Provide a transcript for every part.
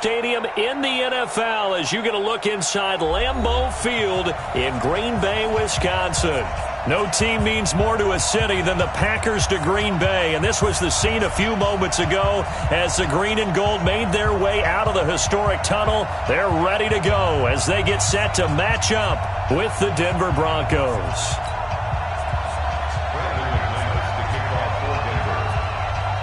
stadium in the NFL as you get a look inside Lambeau Field in Green Bay, Wisconsin. No team means more to a city than the Packers to Green Bay, and this was the scene a few moments ago as the green and gold made their way out of the historic tunnel. They're ready to go as they get set to match up with the Denver Broncos.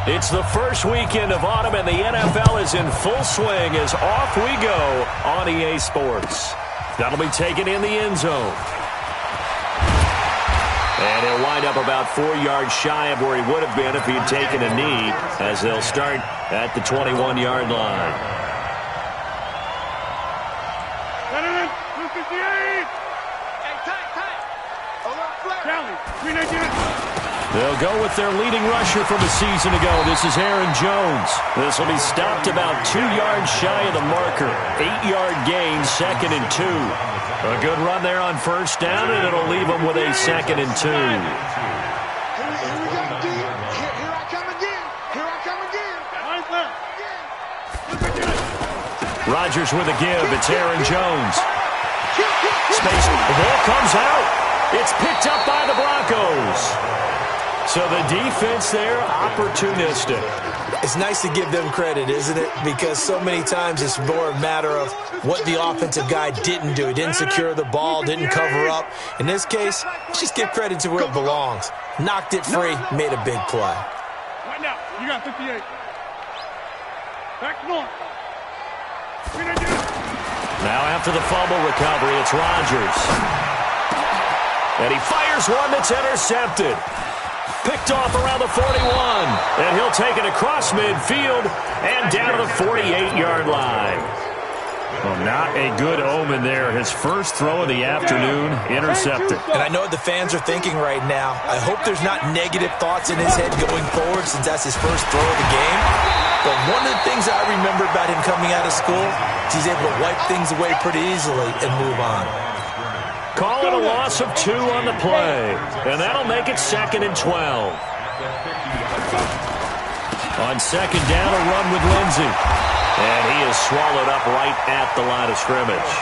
It's the first weekend of autumn, and the NFL is in full swing as off we go on EA Sports. That'll be taken in the end zone. And he'll wind up about 4 yards shy of where he would have been if he had taken a knee, as they'll start at the 21-yard line. They'll go with their leading rusher from a season ago. This is Aaron Jones. This will be stopped about 2 yards shy of the marker. 8-yard gain, 2nd and 2. A good run there on first down, and it'll leave them with a 2nd and 2. Rodgers with a give. It's Aaron Jones. Space. The ball comes out. It's picked up by the Broncos. So the defense there, opportunistic. It's nice to give them credit, isn't it? Because so many times it's more a matter of what the offensive guy didn't do. He didn't secure the ball, didn't cover up. In this case, let's just give credit to where it belongs. Knocked it free, made a big play. Right now, you got 58. Back north. Now after the fumble recovery, it's Rodgers. And he fires one that's intercepted. Picked off around the 41. And he'll take it across midfield and down to the 48-yard line. Well, not a good omen there. His first throw of the afternoon intercepted. And I know what the fans are thinking right now. I hope there's not negative thoughts in his head going forward since that's his first throw of the game. But one of the things I remember about him coming out of school is he's able to wipe things away pretty easily and move on. Call it a loss of 2 on the play. And that'll make it 2nd and 12. On second down, a run with Lindsey. And he is swallowed up right at the line of scrimmage.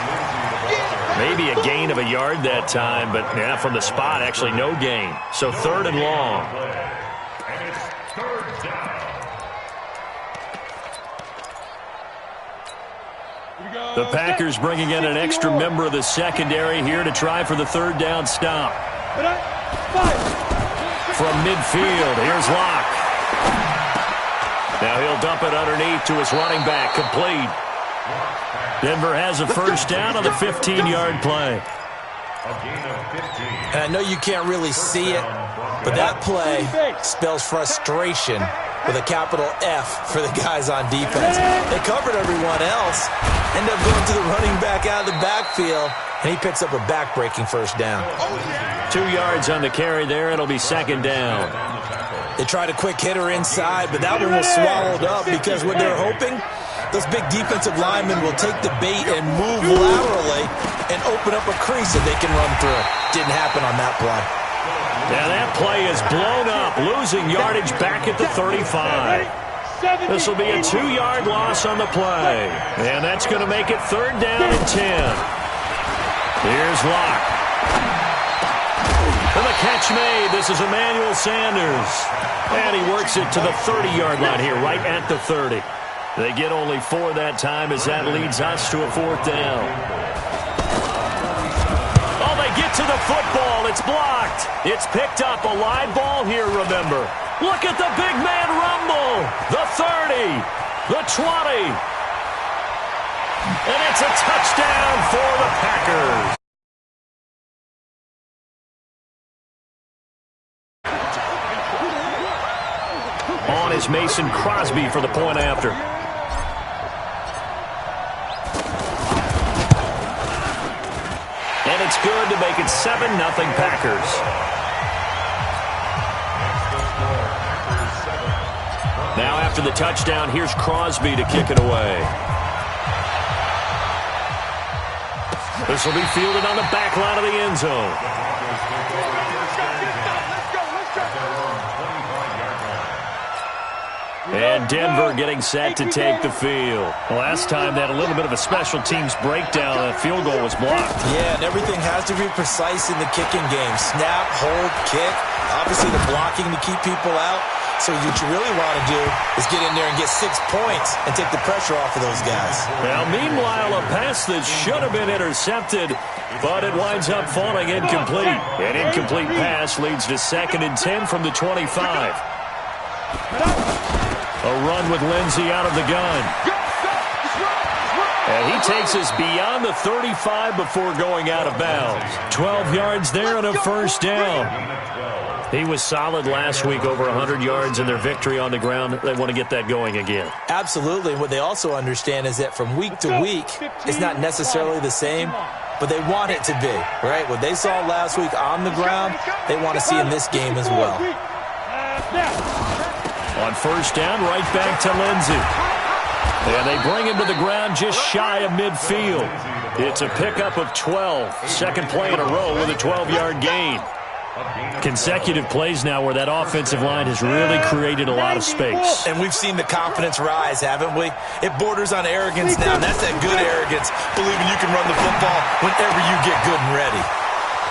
Maybe a gain of a yard that time, but yeah, from the spot, actually no gain. So 3rd and long. The Packers bringing in an extra member of the secondary here to try for the 3rd down stop. From midfield, here's Locke. Now he'll dump it underneath to his running back, complete. Denver has a first down on the 15-yard play. And I know you can't really see it, but that play spells frustration with a capital F for the guys on defense. They covered everyone else, end up going to the running back out of the backfield, and he picks up a back-breaking first down. 2 yards on the carry there. It'll be 2nd down. They tried a quick hitter inside, but that one was swallowed up because what they're hoping, those big defensive linemen will take the bait and move laterally and open up a crease that they can run through. Didn't happen on that play. Yeah, that play is blown up, losing yardage back at the 35. This will be a 2-yard loss on the play. And that's going to make it 3rd down and 10. Here's Locke. And the catch made. This is Emmanuel Sanders. And he works it to the 30-yard line here, right at the 30. They get only 4 that time as that leads us to a 4th down. Oh, they get to the football. It's blocked. It's picked up. A live ball here, remember. Look at the big man rumble. The 30. The 20. And it's a touchdown for the Packers. On is Mason Crosby for the point after. And it's good to make it 7-0 Packers. Now after the touchdown, here's Crosby to kick it away. This will be fielded on the back line of the end zone. And Denver getting set to take the field. Last time they had a little bit of a special teams breakdown. That field goal was blocked. Yeah, and everything has to be precise in the kicking game. Snap, hold, kick. Obviously the blocking to keep people out. So what you really want to do is get in there and get 6 points and take the pressure off of those guys. Now, meanwhile, a pass that should have been intercepted, but it winds up falling incomplete. An incomplete pass leads to 2nd and 10 from the 25. A run with Lindsey out of the gun. And he takes us beyond the 35 before going out of bounds. 12 yards there and a first down. He was solid last week, over 100 yards in their victory on the ground. They want to get that going again. Absolutely. And what they also understand is that from week to week, it's not necessarily the same, but they want it to be, right? What they saw last week on the ground, they want to see in this game as well. On first down, right back to Lindsey. And they bring him to the ground just shy of midfield. It's a pickup of 12. Second play in a row with a 12-yard gain. Consecutive plays now where that offensive line has really created a lot of space. And we've seen the confidence rise, haven't we? It borders on arrogance now, and that's that good arrogance, believing you can run the football whenever you get good and ready.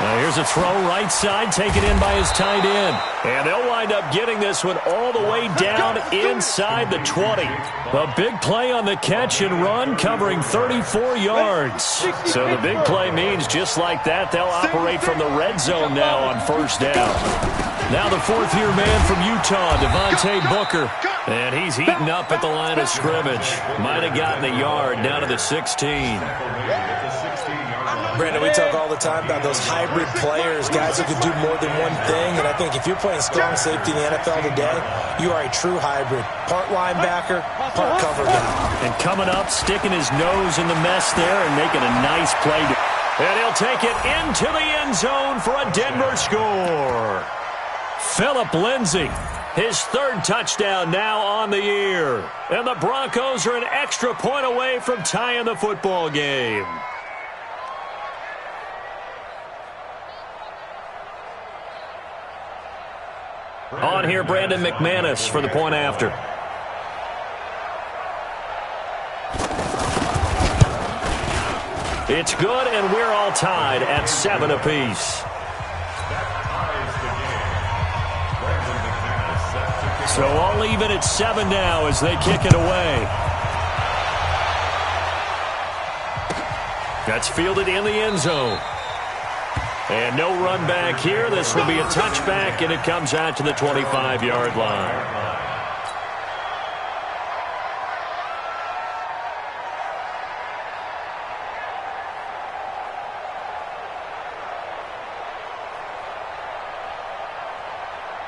Now here's a throw right side, taken in by his tight end. And they'll wind up getting this one all the way down inside the 20. A big play on the catch and run, covering 34 yards. So the big play means just like that, they'll operate from the red zone now on first down. Now the fourth-year man from Utah, Devontae Booker. And he's heating up at the line of scrimmage. Might have gotten a yard down to the 16. Brandon, we talk all the time about those hybrid players, guys who can do more than one thing. And I think if you're playing strong safety in the NFL today, you are a true hybrid. Part linebacker, part cover guy. And coming up, sticking his nose in the mess there and making a nice play. And he'll take it into the end zone for a Denver score. Phillip Lindsay, his third touchdown now on the year. And the Broncos are an extra point away from tying the football game. On here, Brandon McManus for the point after. It's good, and we're all tied at 7 apiece. So all even at 7 now as they kick it away. That's fielded in the end zone. And no run back here. This will be a touchback, and it comes out to the 25-yard line.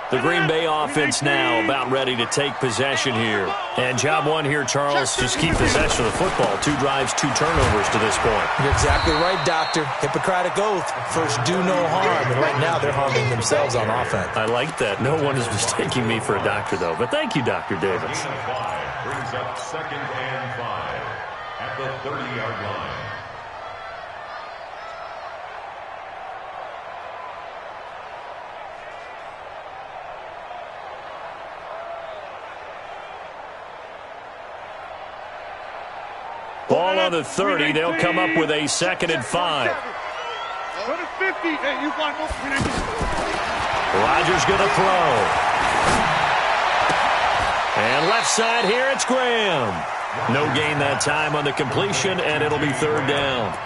The Green Bay offense now about ready to take possession here. And job one here, Charles, just keep possession of the football. 2 drives, 2 turnovers to this point. You're exactly right, Doctor. Hippocratic oath. First, do no harm. And right now, they're harming themselves on offense. I like that. No one is mistaking me for a doctor, though. But thank you, Dr. Davis. Brings up 2nd and 5 at the 30-yard line. Ball on the 30. They'll come up with a 2nd and 5. Rodgers going to throw. And left side here, it's Graham. No gain that time on the completion, and it'll be 3rd down.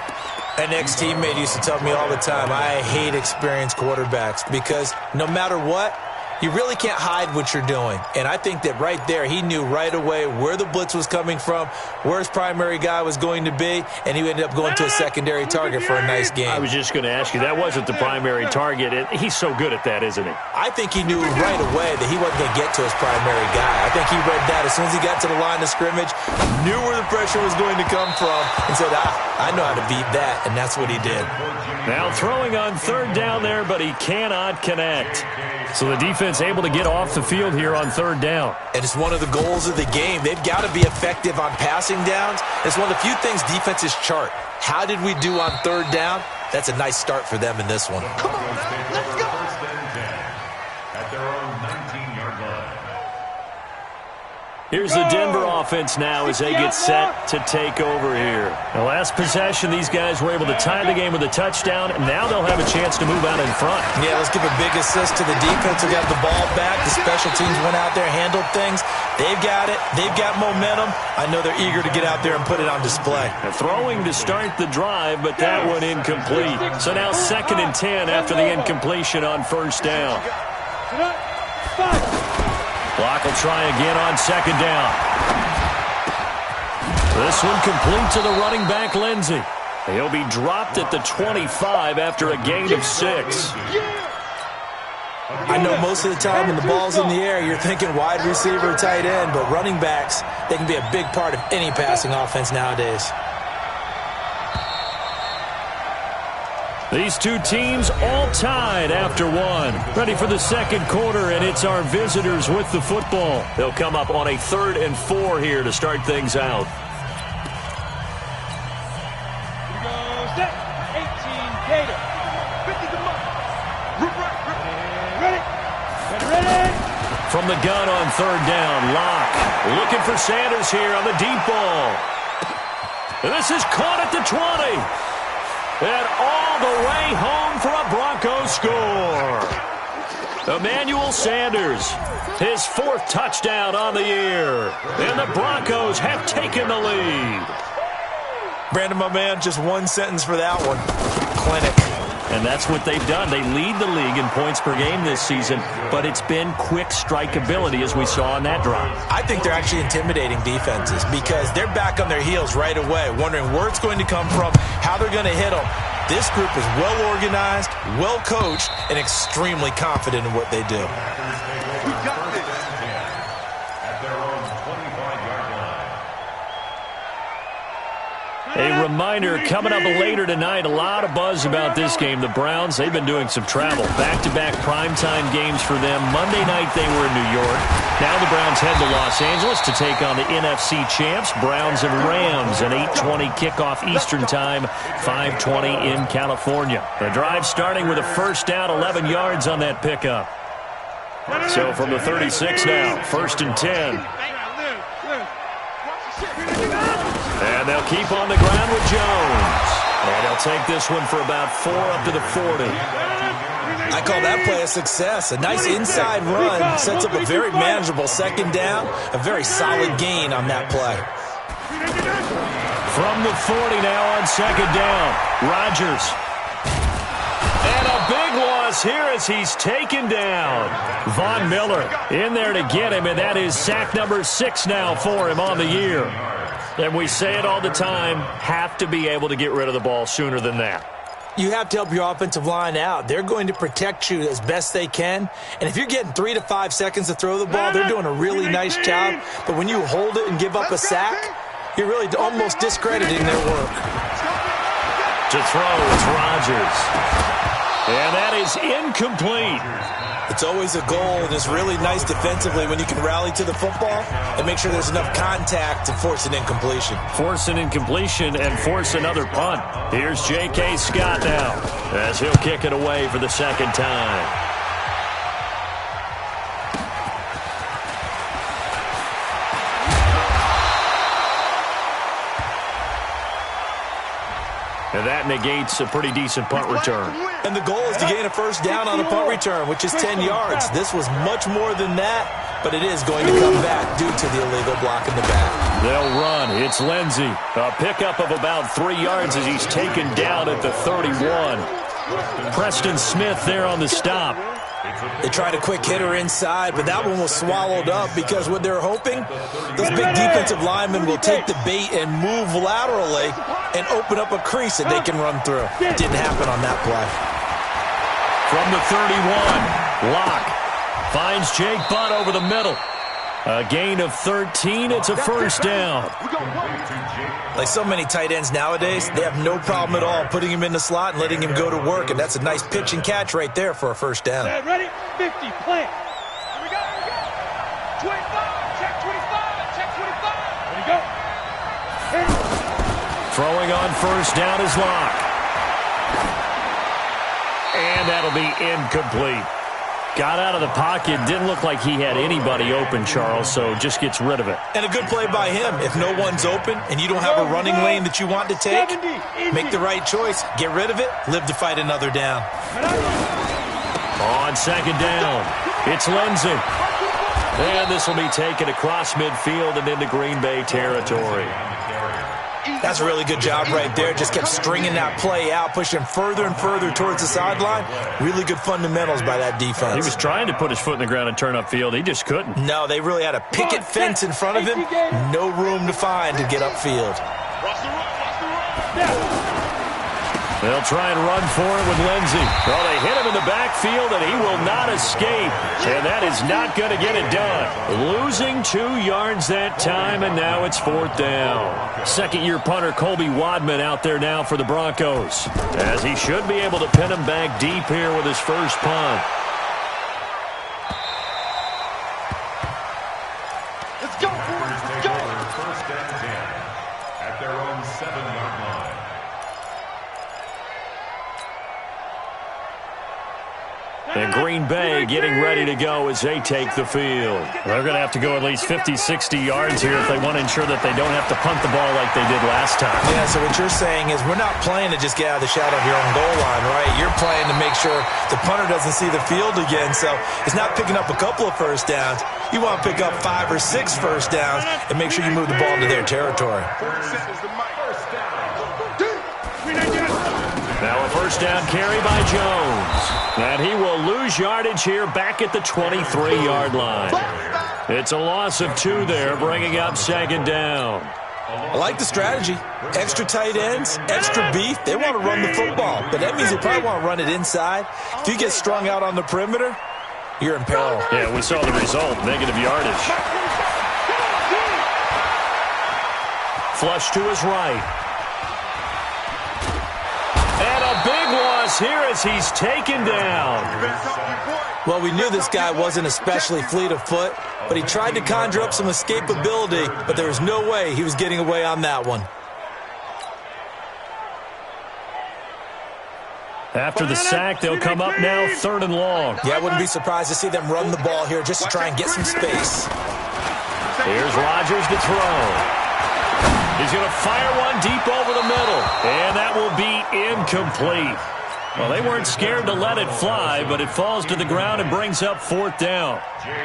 An ex-teammate used to tell me all the time, I hate experienced quarterbacks because no matter what, you really can't hide what you're doing. And I think that right there, he knew right away where the blitz was coming from, where his primary guy was going to be, and he ended up going to a secondary target for a nice game. I was just going to ask you, that wasn't the primary target. He's so good at that, isn't he? I think he knew right away that he wasn't going to get to his primary guy. I think he read that as soon as he got to the line of scrimmage, knew where the pressure was going to come from, and said, I know how to beat that, and that's what he did. Now throwing on 3rd down there, but he cannot connect. So the defense able to get off the field here on 3rd down. And it's one of the goals of the game. They've got to be effective on passing downs. It's one of the few things defenses chart. How did we do on 3rd down? That's a nice start for them in this one. Come on, let's go. 1st and 10 at their own 19-yard line. Here's the Denver offense now as they get set to take over here. The last possession, these guys were able to tie the game with a touchdown, and now they'll have a chance to move out in front. Yeah, let's give a big assist to the defense who got the ball back. The special teams went out there, handled things. They've got it. They've got momentum. I know they're eager to get out there and put it on display. Throwing to start the drive, but that one incomplete. So now 2nd and 10 after the incompletion on first down. Block will try again on 2nd down. This one complete to the running back, Lindsey. He'll be dropped at the 25 after a gain of 6. I know most of the time when the ball's in the air, you're thinking wide receiver, tight end, but running backs, they can be a big part of any passing offense nowadays. These two teams all tied after one. Ready for the second quarter, and it's our visitors with the football. They'll come up on a 3rd and 4 here to start things out. Here we go, set, 18, Gator, 50 to mark. Ready. From the gun on 3rd down, Locke looking for Sanders here on the deep ball. And this is caught at the 20. And all the way home for a Broncos score. Emmanuel Sanders, his 4th touchdown on the year. And the Broncos have taken the lead. Brandon, my man, just one sentence for that one. Clinic. And that's what they've done. They lead the league in points per game this season, but it's been quick strike ability as we saw on that drive. I think they're actually intimidating defenses because they're back on their heels right away, wondering where it's going to come from, how they're going to hit them. This group is well organized, well coached, and extremely confident in what they do. A reminder, coming up later tonight, a lot of buzz about this game. The Browns, they've been doing some travel. Back-to-back primetime games for them. Monday night they were in New York. Now the Browns head to Los Angeles to take on the NFC champs, Browns and Rams. An 8:20 kickoff Eastern time, 5:20 in California. The drive starting with a first down, 11 yards on that pickup. So from the 36 now, 1st and 10. And they'll keep on the ground with Jones. And they'll take this one for about 4 up to the 40. I call that play a success. A nice inside run sets up a very manageable 2nd down. A very solid gain on that play. From the 40 now on 2nd down, Rodgers. And a big loss here as he's taken down. Von Miller in there to get him, and that is sack number 6 now for him on the year. And we say it all the time, have to be able to get rid of the ball sooner than that. You have to help your offensive line out. They're going to protect you as best they can. And if you're getting 3 to 5 seconds to throw the ball, they're doing a really nice job. But when you hold it and give up a sack, you're really almost discrediting their work. To throw, it's Rodgers. And that is incomplete. It's always a goal, and it's really nice defensively when you can rally to the football and make sure there's enough contact to force an incompletion. Force an incompletion and force another punt. Here's J.K. Scott now as he'll kick it away for the 2nd time. And that negates a pretty decent punt return. And the goal is to gain a first down on a punt return, which is 10 yards. This was much more than that, but it is going to come back due to the illegal block in the back. They'll run. It's Lindsey. A pickup of about 3 yards as he's taken down at the 31. Preston Smith there on the stop. They tried a quick hitter inside, but that one was swallowed up because what they're hoping, those big defensive linemen will take the bait and move laterally and open up a crease that they can run through. Didn't happen on that play. From the 31, Locke finds Jake Butt over the middle. A gain of 13. It's a first down. Like so many tight ends nowadays, they have no problem at all putting him in the slot and letting him go to work, and that's a nice pitch and catch right there for a first down. Ready? 50, plant. Here we go. 25, check 25, check 25. Ready, go. Throwing on first down is Locke. And that'll be incomplete. Got out of the pocket. Didn't look like he had anybody open, Charles, so just gets rid of it. And a good play by him. If no one's open and you don't have a running lane that you want to take, make the right choice. Get rid of it. Live to fight another down. On second down, it's Lindsey. And this will be taken across midfield and into Green Bay territory. That's a really good job right there. Just kept stringing that play out, pushing further and further towards the sideline. Really good fundamentals by that defense. He was trying to put his foot in the ground and turn upfield. He just couldn't. No, they really had a picket fence in front of him. No room to find to get upfield. They'll try and run for it with Lindsey. Well, they hit him in the backfield, and he will not escape. And that is not going to get it done. Losing 2 yards that time, and now it's 4th down. Second-year punter Colby Wadman out there now for the Broncos, as he should be able to pin him back deep here with his first punt. Let's go, boys. Let's go. First and 10 at their own 7-yard line. And Green Bay getting ready to go as they take the field. They're going to have to go at least 50, 60 yards here if they want to ensure that they don't have to punt the ball like they did last time. Yeah, so what you're saying is we're not playing to just get out of the shadow of your own goal line, right? You're playing to make sure the punter doesn't see the field again. So it's not picking up a couple of first downs. You want to pick up 5 or 6 first downs and make sure you move the ball into their territory. Now a first down carry by Jones. And he will lose yardage here back at the 23-yard line. It's a loss of 2 there, bringing up second down. I like the strategy. Extra tight ends, extra beef. They want to run the football, but that means they probably want to run it inside. If you get strung out on the perimeter, you're in peril. Yeah, we saw the result, negative yardage. Flush to his right. And a big loss here as he's taken down. Well, we knew this guy wasn't especially fleet of foot, but he tried to conjure up some escapability, but there was no way he was getting away on that one. After the sack, they'll come up now 3rd and long. Yeah, I wouldn't be surprised to see them run the ball here just to try and get some space. Here's Rodgers to throw. He's going to fire one deep over the middle, and that will be incomplete. Well, they weren't scared to let it fly, but it falls to the ground and brings up 4th down.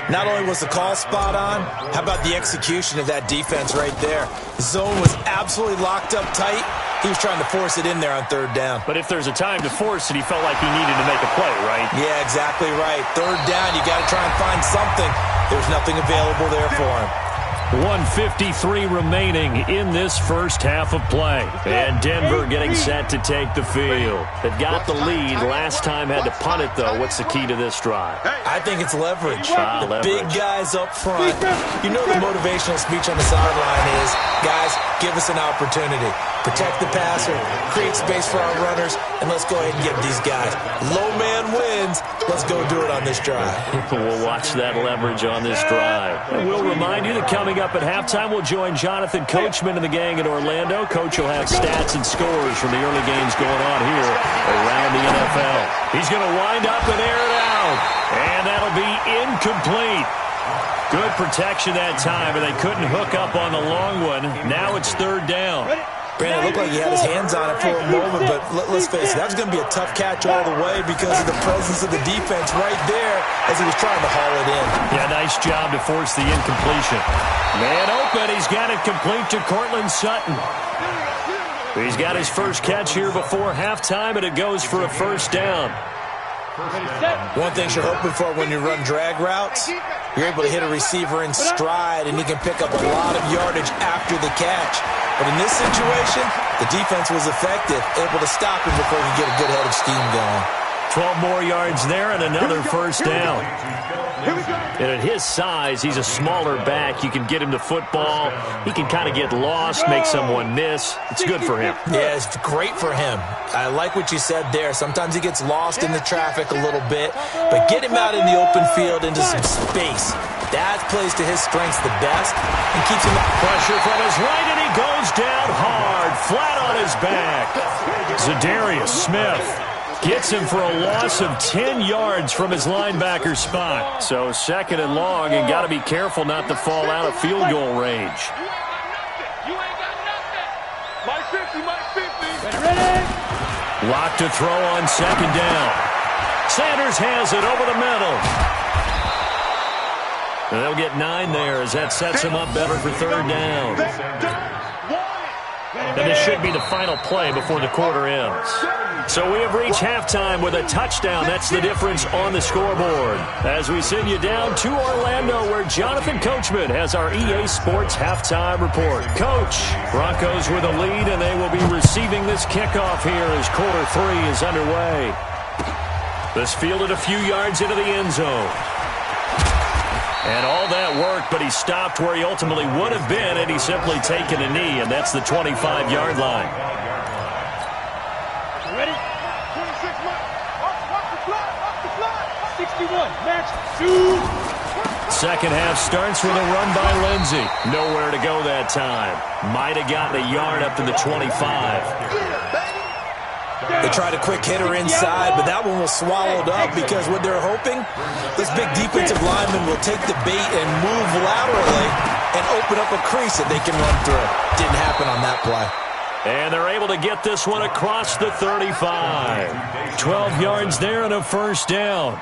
Not only was the call spot on, how about the execution of that defense right there? The zone was absolutely locked up tight. He was trying to force it in there on 3rd down. But if there's a time to force it, he felt like he needed to make a play, right? Yeah, exactly right. 3rd down, you got to try and find something. There's nothing available there for him. 1:53 remaining in this first half of play. And Denver getting set to take the field. They've got the lead. Last time had to punt it, though. What's the key to this drive? I think it's leverage. Leverage. Big guys up front. You know the motivational speech on the sideline is, guys, give us an opportunity. Protect the passer, create space for our runners, and let's go ahead and get these guys. Low man wins. Let's go do it on this drive. We'll watch that leverage on this drive. And we'll remind you that coming up at halftime, we'll join Jonathan Coachman and the gang in Orlando. Coach will have stats and scores from the early games going on here around the NFL. He's going to wind up and air it out. And that'll be incomplete. Good protection that time, and they couldn't hook up on the long one. Now it's 3rd down. Brandon, it looked like he had his hands on it for a moment, but let's face it, that was going to be a tough catch all the way because of the presence of the defense right there as he was trying to haul it in. Yeah, nice job to force the incompletion. Man open, he's got it complete to Cortland Sutton. He's got his first catch here before halftime, and it goes for a first down. One thing you're hoping for when you run drag routes, you're able to hit a receiver in stride, and he can pick up a lot of yardage after the catch. But in this situation, the defense was effective, able to stop him before he could get a good head of steam going. 12 more yards there and another first down. And at his size, he's a smaller back. You can get him to football. He can kind of get lost, make someone miss. It's good for him. Yeah, it's great for him. I like what you said there. Sometimes he gets lost in the traffic a little bit, but get him out in the open field into some space. That plays to his strengths the best and keeps him up. Pressure from his right, and he goes down hard, flat on his back. Zadarius Smith Gets him for a loss of 10 yards from his linebacker spot. So 2nd and long, and got to be careful not to fall out of field goal range. You ain't got nothing. My 50, my 50. Ready? Lock to throw on 2nd down. Sanders has it over the middle. And they'll get 9 there as that sets him up better for 3rd down. And this should be the final play before the quarter ends. So we have reached halftime with a touchdown. That's the difference on the scoreboard. As we send you down to Orlando, where Jonathan Coachman has our EA Sports halftime report. Coach, Broncos with a lead, and they will be receiving this kickoff here as quarter 3 is underway. This fielded a few yards into the end zone. And all that work, but he stopped where he ultimately would have been had he simply taken a knee, and that's the 25-yard line. Ready? 26 off the fly, 61, match 2. Second half starts with a run by Lindsey. Nowhere to go that time. Might have gotten a yard up to the 25. They tried a quick hitter inside, but that one was swallowed up because what they're hoping, this big defensive lineman will take the bait and move laterally and open up a crease that they can run through. Didn't happen on that play. And they're able to get this one across the 35. 12 yards there and a 1st down.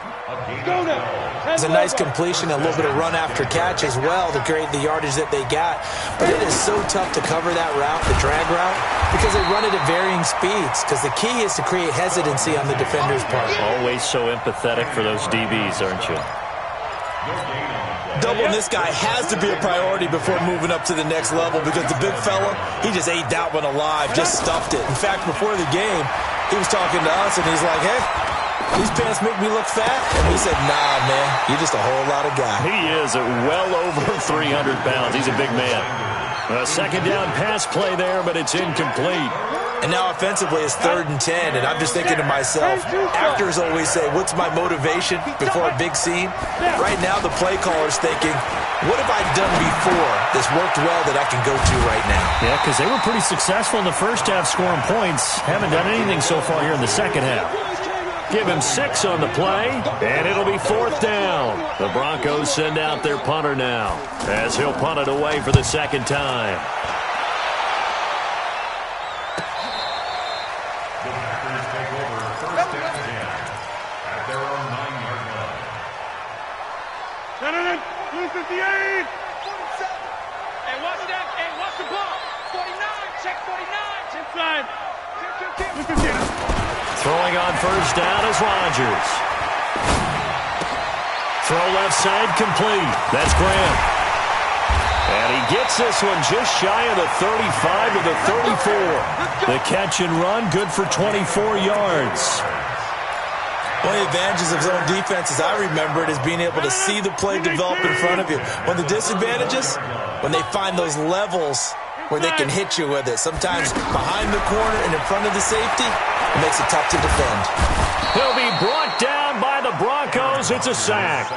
It's a nice completion, a little bit of run after catch as well to create the yardage that they got. But it is so tough to cover that route, the drag route, because they run it at varying speeds. Because the key is to create hesitancy on the defender's part. Always so empathetic for those DBs, aren't you? Doubling this guy has to be a priority before moving up to the next level because the big fella, he just ate that one alive, just stuffed it. In fact, before the game, he was talking to us, and he's like, hey, these pants make me look fat? And we said, nah, man, you're just a whole lot of guy. He is at well over 300 pounds. He's a big man. A 2nd down pass play there, but it's incomplete. And now offensively it's 3rd and 10, and I'm just thinking to myself, actors always say, what's my motivation before a big scene? Right now the play caller's thinking, what have I done before that's worked well that I can go to right now? Yeah, because they were pretty successful in the first half scoring points. Haven't done anything so far here in the second half. Give him 6 on the play, and it'll be 4th down. The Broncos send out their punter now, as he'll punt it away for the 2nd time. The Packers take over 1st and 10 at their own 9-yard line. 258. 47. Hey, watch that. Hey, watch the ball. 49. Check 49. Inside. Throwing on 1st down is Rodgers. Throw left side complete. That's Graham. And he gets this one just shy of the 35 to the 34. The catch and run, good for 24 yards. One of the advantages of zone defense, as I remember it, is being able to see the play develop in front of you. One of the disadvantages, when they find those levels where they can hit you with it. Sometimes behind the corner and in front of the safety, it makes it tough to defend. He'll be brought down by the Broncos. It's a sack.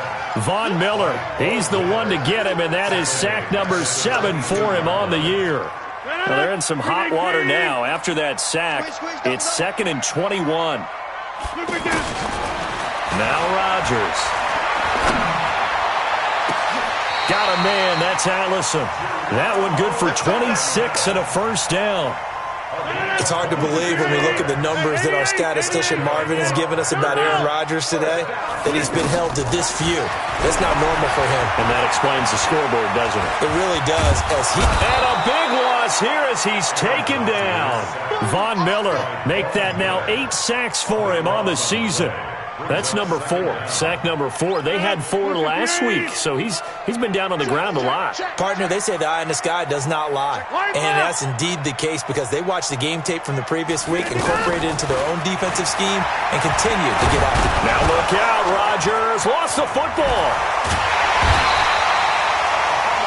Von Miller, he's the one to get him, and that is sack number 7 for him on the year. Well, they're in some hot water now. After that sack, it's 2nd and 21. Now Rodgers. Got a man. That's Allison. That one good for 26 and a 1st down. It's hard to believe when we look at the numbers that our statistician Marvin has given us about Aaron Rodgers today, that he's been held to this few. That's not normal for him. And that explains the scoreboard, doesn't it? It really does. And a big loss here as he's taken down. Von Miller, make that now 8 sacks for him on the season. That's number 4, sack number 4. They had 4 last week, so he's been down on the ground a lot. Partner, they say the eye in the sky does not lie. And that's indeed the case because they watched the game tape from the previous week, incorporated it into their own defensive scheme, and continue to get after it. Now look out, Rodgers lost the football.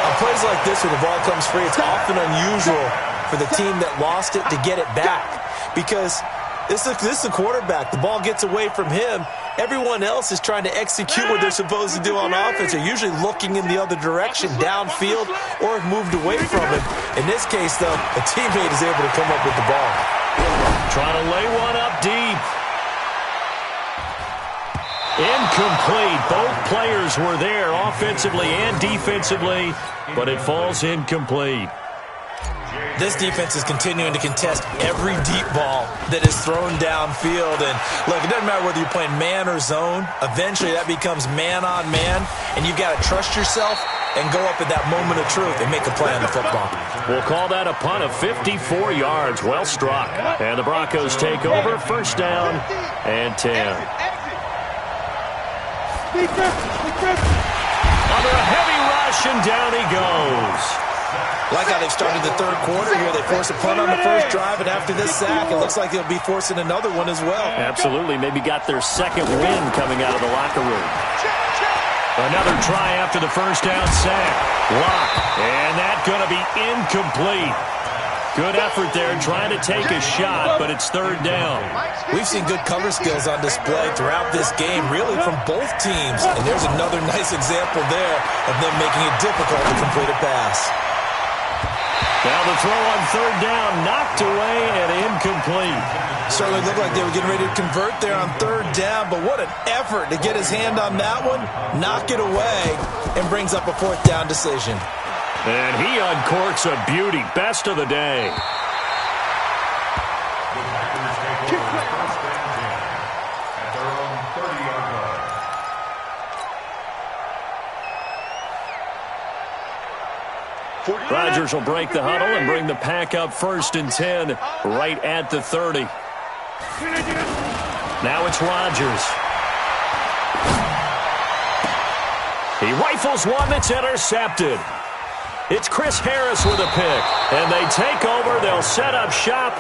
On plays like this where the ball comes free, it's often unusual for the team that lost it to get it back because this is the quarterback. The ball gets away from him. Everyone else is trying to execute what they're supposed to do on offense. They're usually looking in the other direction, downfield, or have moved away from him. In this case, though, a teammate is able to come up with the ball. Trying to lay one up deep. Incomplete. Both players were there offensively and defensively, but it falls incomplete. This defense is continuing to contest every deep ball that is thrown downfield. And look, it doesn't matter whether you're playing man or zone. Eventually that becomes man on man, and you've got to trust yourself and go up at that moment of truth and make a play on the football. We'll call that a punt of 54 yards. Well struck. And the Broncos take over. First down and 10. Under a heavy rush, and down he goes. Like how they've started the third quarter here. They force a punt on the first drive, and after this sack, it looks like they'll be forcing another one as well. Absolutely. Maybe got their second win coming out of the locker room. Another try after the first down sack. Block. And that's going to be incomplete. Good effort there trying to take a shot, but it's third down. We've seen good cover skills on display throughout this game, really from both teams. And there's another nice example there of them making it difficult to complete a pass. Now the throw on third down, knocked away and incomplete. Certainly looked like they were getting ready to convert there on third down, but what an effort to get his hand on that one, knock it away, and brings up a fourth down decision. And he uncorks a beauty. Best of the day. The Packers take over first and 10 at their own 30-yard line. Rodgers will break the huddle and bring the pack up first and 10 right at the 30. Now it's Rodgers. He rifles one that's intercepted. It's Chris Harris with a pick, and they take over. They'll set up shop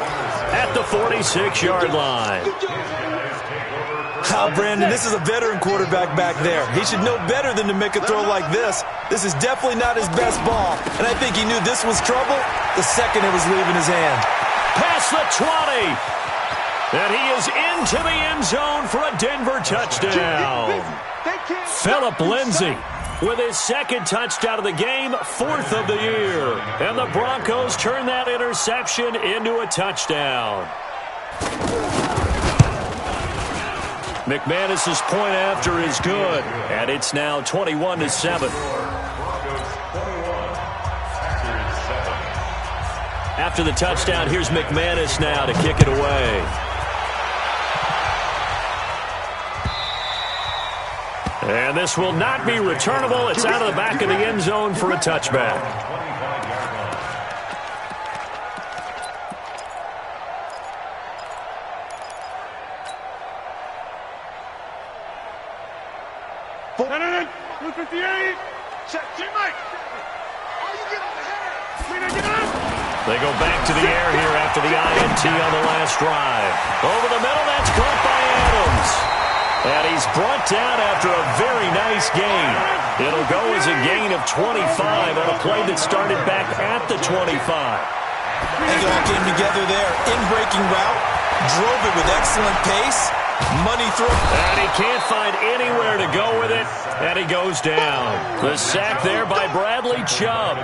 at the 46-yard line. Brandon, this is a veteran quarterback back there. He should know better than to make a throw like this. This is definitely not his best ball, and I think he knew this was trouble the second it was leaving his hand. Past the 20, and he is into the end zone for a Denver touchdown. Phillip Lindsay with his second touchdown of the game, fourth of the year. And the Broncos turn that interception into a touchdown. McManus's point after is good, and it's now 21-7. After the touchdown, here's McManus now to kick it away. And this will not be returnable. It's out of the back of the end zone for a touchback. They go back to the air here after the INT on the last drive. Over the middle, that's caught by Adams. And he's brought down after a very nice gain. It'll go as a gain of 25 on a play that started back at the 25. I think it all came together there. In-breaking route, drove it with excellent pace, money throw. And he can't find anywhere to go with it, and he goes down. The sack there by Bradley Chubb.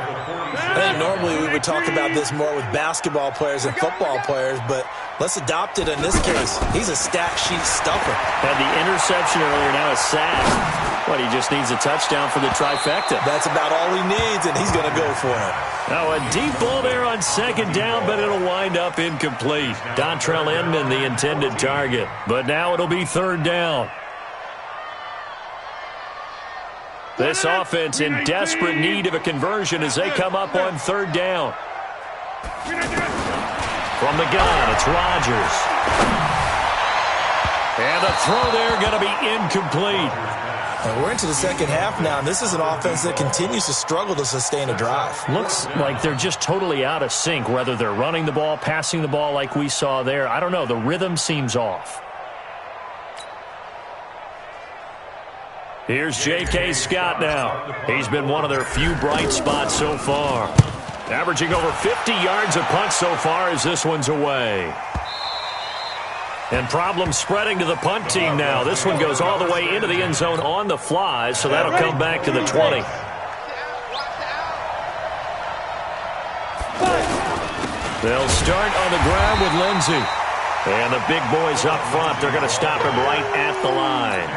I think normally we would talk about this more with basketball players and football players, but let's adopt it in this case. He's a stat sheet stuffer. Had the interception earlier, now a sack. But he just needs a touchdown for the trifecta. That's about all he needs, and he's going to go for it. Now a deep ball there on second down, but it'll wind up incomplete. Dontrell Inman, the intended target. But now it'll be third down. This offense in desperate need of a conversion as they come up on third down. From the gun, it's Rodgers. And the throw there going to be incomplete. We're into the second half now, and this is an offense that continues to struggle to sustain a drive. Looks like they're just totally out of sync, whether they're running the ball, passing the ball like we saw there. I don't know. The rhythm seems off. Here's J.K. Scott now. He's been one of their few bright spots so far. Averaging over 50 yards a punt so far as this one's away. And problems spreading to the punt team now. This one goes all the way into the end zone on the fly, so that'll come back to the 20. They'll start on the ground with Lindsay. And the big boys up front, they're going to stop him right at the line.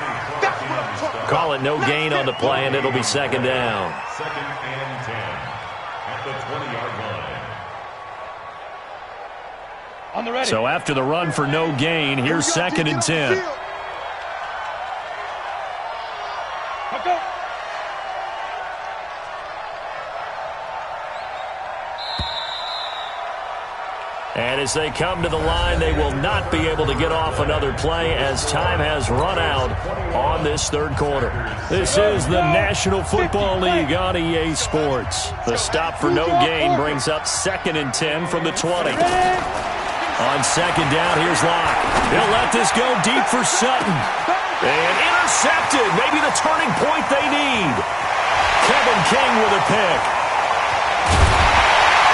Call it no gain on the play, and it'll be second down. Second and 10 at the 20-yard line. On the ready. So after the run for no gain, here's second and 10. Go. And as they come to the line, they will not be able to get off another play as time has run out on this third quarter. This is the National Football League on EA Sports. The stop for no gain brings up second and 10 from the 20. On second down, here's Locke. He'll let this go deep for Sutton. And intercepted. Maybe the turning point they need. Kevin King with a pick.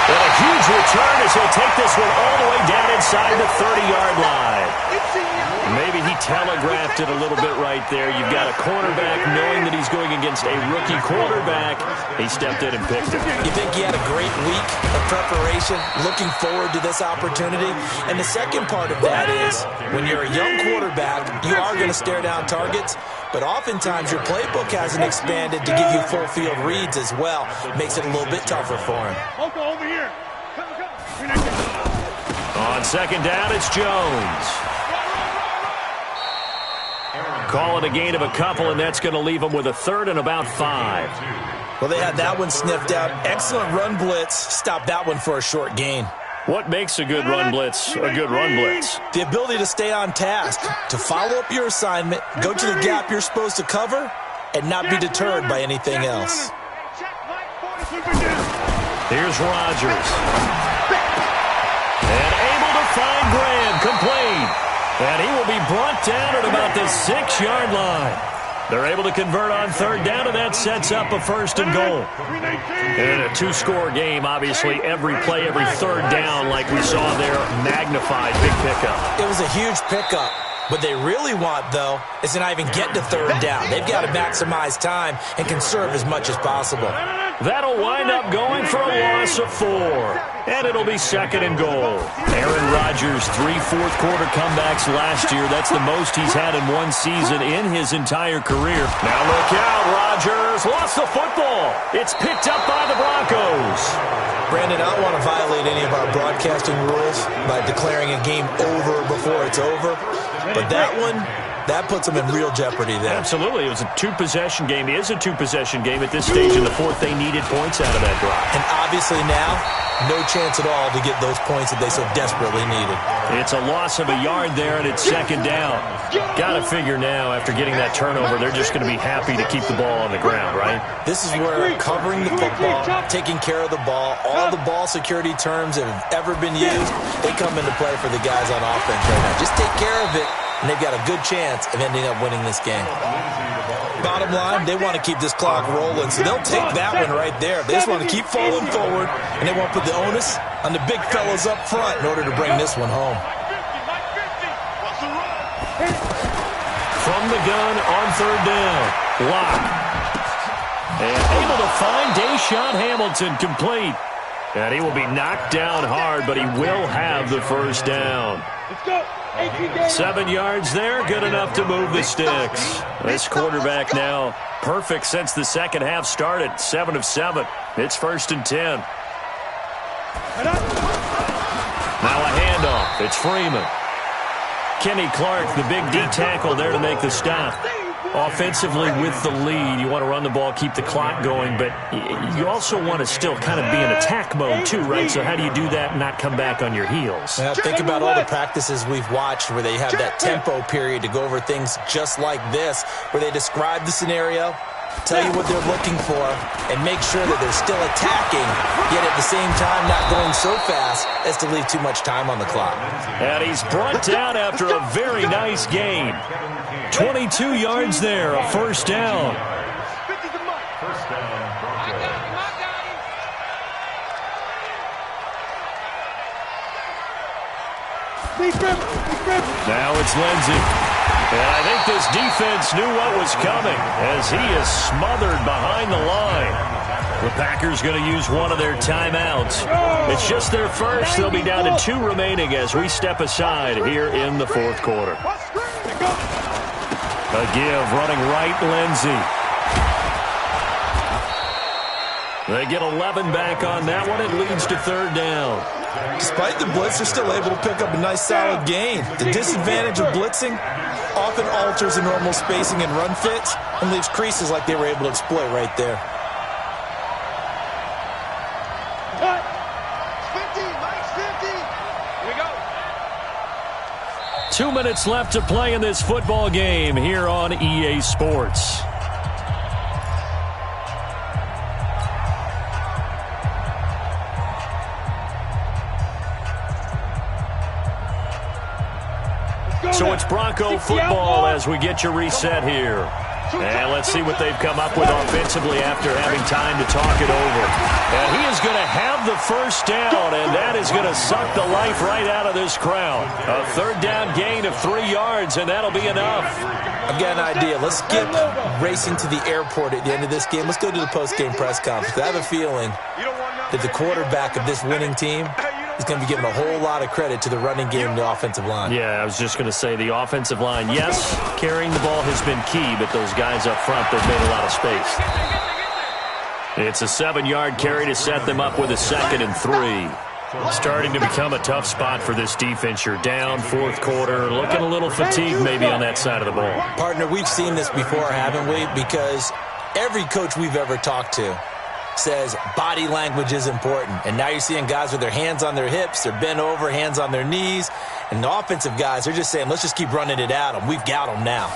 And a huge return as he'll take this one all the way down inside the 30-yard line. Maybe he telegraphed it a little bit right there. You've got a cornerback knowing that he's going against a rookie quarterback. He stepped in and picked him. You think he had a great week of preparation, looking forward to this opportunity? And the second part of that is, when you're a young quarterback, you are going to stare down targets, but oftentimes your playbook hasn't expanded to give you full field reads as well. Makes it a little bit tougher for him. Over here. On second down, it's Jones. Call it a gain of a couple, and that's going to leave them with a third and about 5. Well, they had that one sniffed out. Excellent run blitz. Stopped that one for a short gain. What makes a good run blitz a good run blitz? The ability to stay on task, to follow up your assignment, go to the gap you're supposed to cover, and not be deterred by anything else. Here's Rodgers. And able to find Graham, complete. And he will be brought down at about the 6-yard line. They're able to convert on third down, and that sets up a first and goal. In a two-score game, obviously, every play, every third down, like we saw there, magnified, big pickup. It was a huge pickup. What they really want, though, is to not even get to third down. They've got to maximize time and conserve as much as possible. That'll wind up going for a loss of 4. And it'll be second and goal. Aaron Rodgers, 3 fourth-quarter comebacks last year. That's the most he's had in one season in his entire career. Now look out, Rodgers lost the football. It's picked up by the Broncos. Brandon, I don't want to violate any of our broadcasting rules by declaring a game over before it's over. But that one, that puts them in real jeopardy there. Absolutely. It was a two-possession game. It is a two-possession game at this stage in the fourth. They needed points out of that drive. And obviously now, no chance at all to get those points that they so desperately needed. It's a loss of a yard there, and it's second down. Got to figure now, after getting that turnover, they're just going to be happy to keep the ball on the ground, right? This is where covering the football, taking care of the ball, all the ball security terms that have ever been used, they come into play for the guys on offense right now. Just take care of it, and they've got a good chance of ending up winning this game. Bottom line, they want to keep this clock rolling, so they'll take that one right there. They just want to keep falling forward, and they want to put the onus on the big fellas up front in order to bring this one home. From the gun on third down, Locke. And able to find Deshaun Hamilton, complete. And he will be knocked down hard, but he will have the first down. Let's go. 7 yards there, good enough to move the sticks. This quarterback now perfect since the second half started, 7 of 7. It's first and 10. Now a handoff. It's Freeman. Kenny Clark, the big D tackle there to make the stop. Offensively with the lead, you want to run the ball, keep the clock going, but you also want to still kind of be in attack mode too, right? So how do you do that and not come back on your heels? Now think about all the practices we've watched where they have that tempo period to go over things just like this, where they describe the scenario, tell you what they're looking for, and make sure that they're still attacking, yet at the same time not going so fast as to leave too much time on the clock. And he's brought down after a very nice game. 22 yards there, a first down. First down, Broncos. Now it's Lindsey. And I think this defense knew what was coming as he is smothered behind the line. The Packers going to use one of their timeouts. It's just their first. They'll be down to 2 remaining as we step aside here in the fourth quarter. A give, running right, Lindsey. They get 11 back on that one. It leads to third down. Despite the blitz, they're still able to pick up a nice solid gain. The disadvantage of blitzing often alters the normal spacing and run fits and leaves creases like they were able to exploit right there. Cut. 50, Mike's 50. Here we go. 2 minutes left to play in this football game here on EA Sports. So it's Bronco football as we get you reset here. And let's see what they've come up with offensively after having time to talk it over. And he is going to have the first down, and that is going to suck the life right out of this crowd. A third down gain of 3 yards, and that'll be enough. I've got an idea. Let's skip racing to the airport at the end of this game. Let's go to the post-game press conference. I have a feeling that the quarterback of this winning team is going to be given a whole lot of credit to the running game and the offensive line. Yeah, I was just going to say the offensive line, yes, carrying the ball has been key, but those guys up front, they've made a lot of space. It's a 7-yard carry to set them up with a 2nd and 3. Starting to become a tough spot for this defense. You're down, fourth quarter, looking a little fatigued maybe on that side of the ball. Partner, we've seen this before, haven't we? Because every coach we've ever talked to says body language is important. And now you're seeing guys with their hands on their hips, they're bent over, hands on their knees. And the offensive guys, they're just saying, let's just keep running it at them. We've got them now.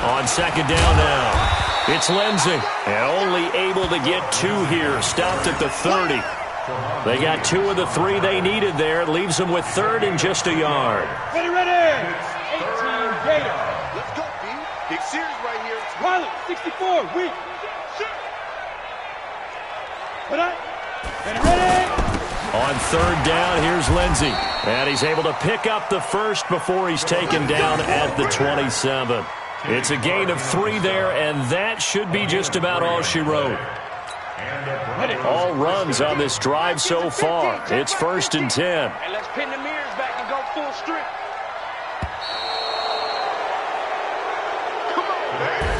On 2nd down now, it's Lindsey. And only able to get 2 here, stopped at the 30. They got 2 of the 3 they needed there. It leaves them with 3rd and just a yard. Ready, ready. 18 Gator. Let's go, B. Big series right here. Pilot, 64, weak. Put up. Ready, ready. On 3rd down, here's Lindsey. And he's able to pick up the first before he's taken down at the 27. It's a gain of 3 there, and that should be just about all she wrote. All runs on this drive so far. It's 1st and 10. And let's pin the mirrors back and go full strip.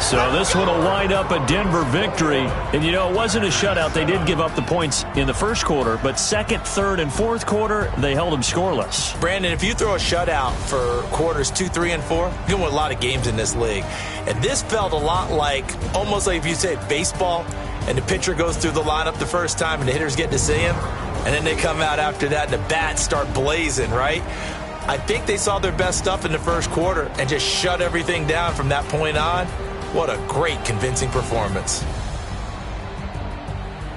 So this one will wind up a Denver victory. And, you know, it wasn't a shutout. They did give up the points in the first quarter, but 2nd, 3rd, and 4th quarter, they held them scoreless. Brandon, if you throw a shutout for quarters 2, 3, and 4, you're going to win a lot of games in this league. And this felt a lot like, almost like if you say baseball, and the pitcher goes through the lineup the first time and the hitters get to see him, and then they come out after that and the bats start blazing, right? I think they saw their best stuff in the first quarter and just shut everything down from that point on. What a great, convincing performance.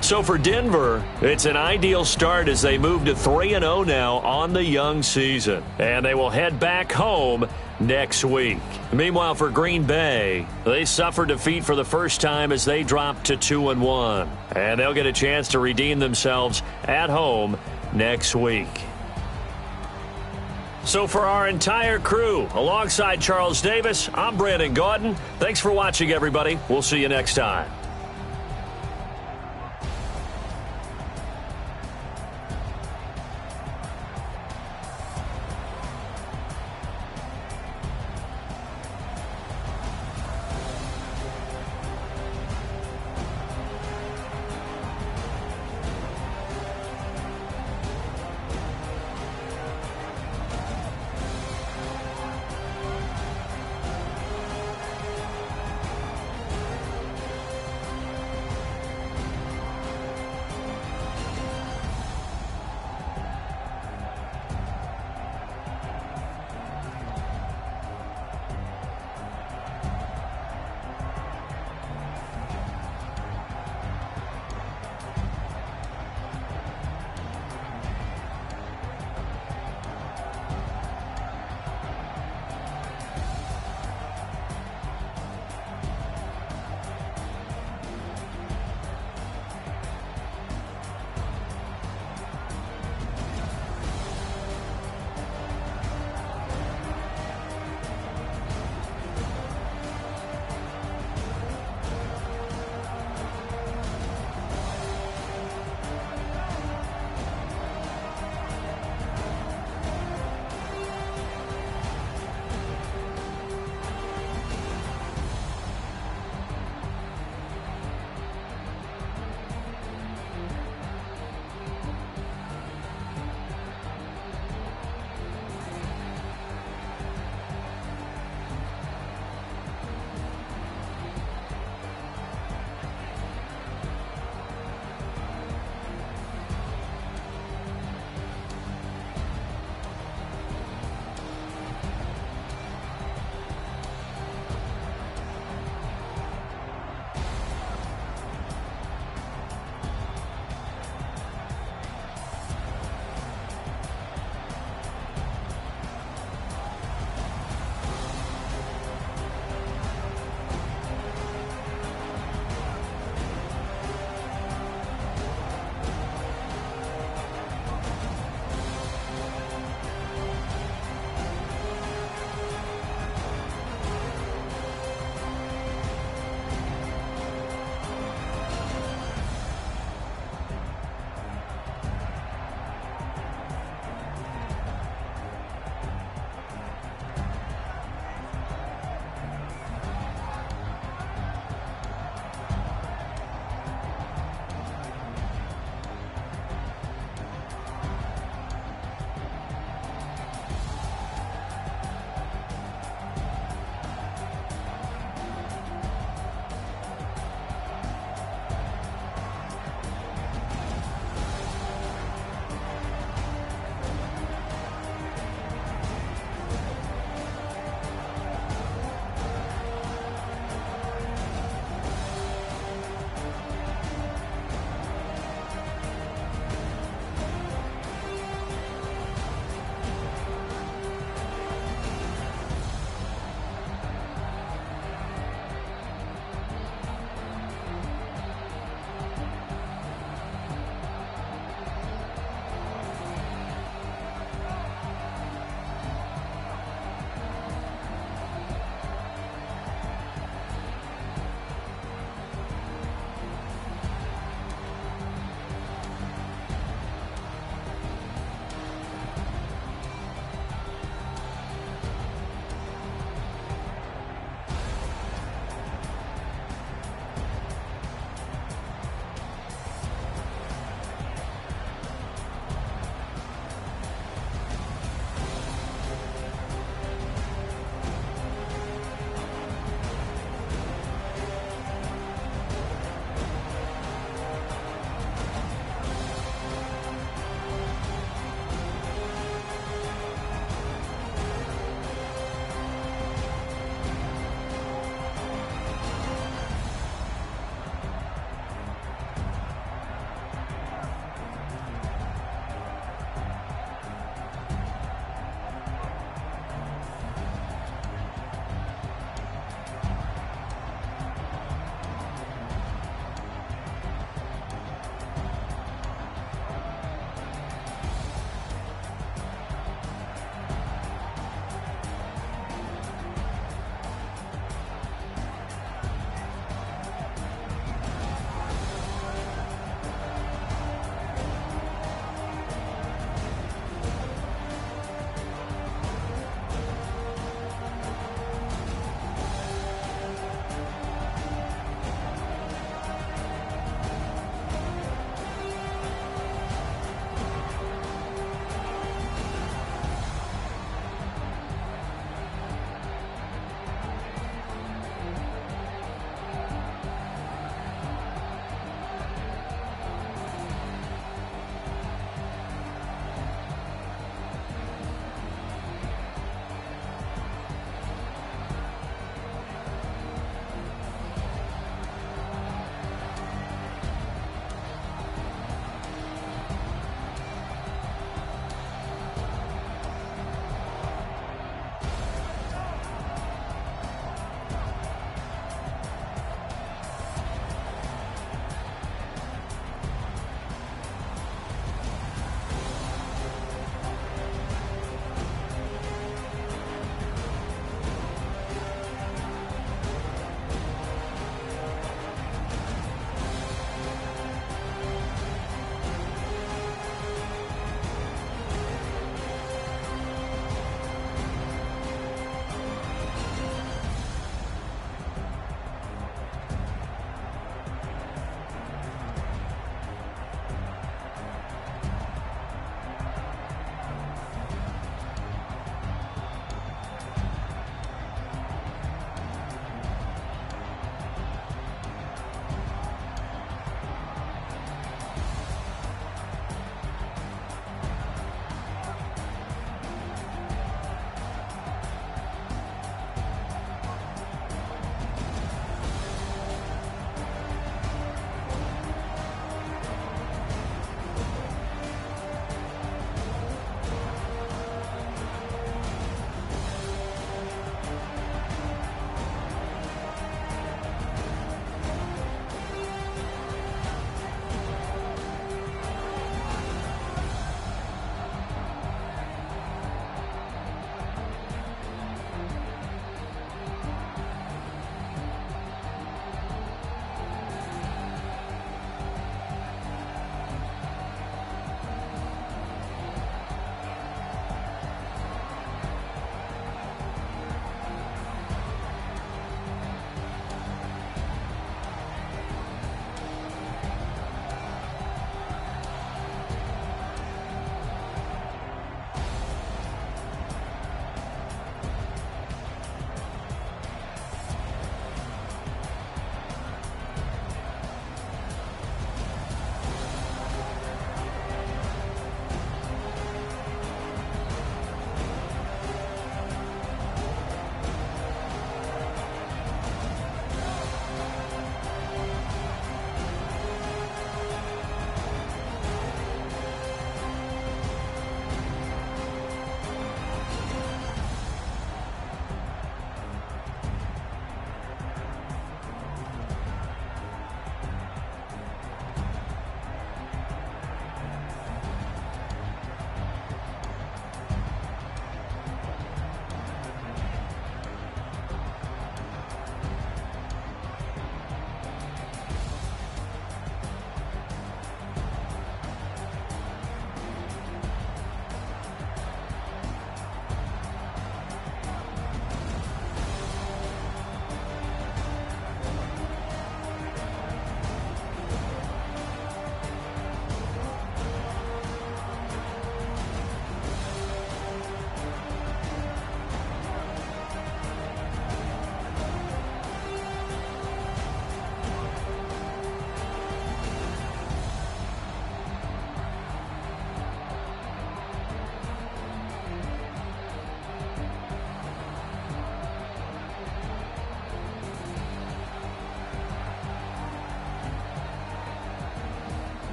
So for Denver, it's an ideal start as they move to 3-0 now on the young season. And they will head back home next week. Meanwhile, for Green Bay, they suffered defeat for the first time as they dropped to 2-1. And they'll get a chance to redeem themselves at home next week. So for our entire crew, alongside Charles Davis, I'm Brandon Gaudin. Thanks for watching, everybody. We'll see you next time.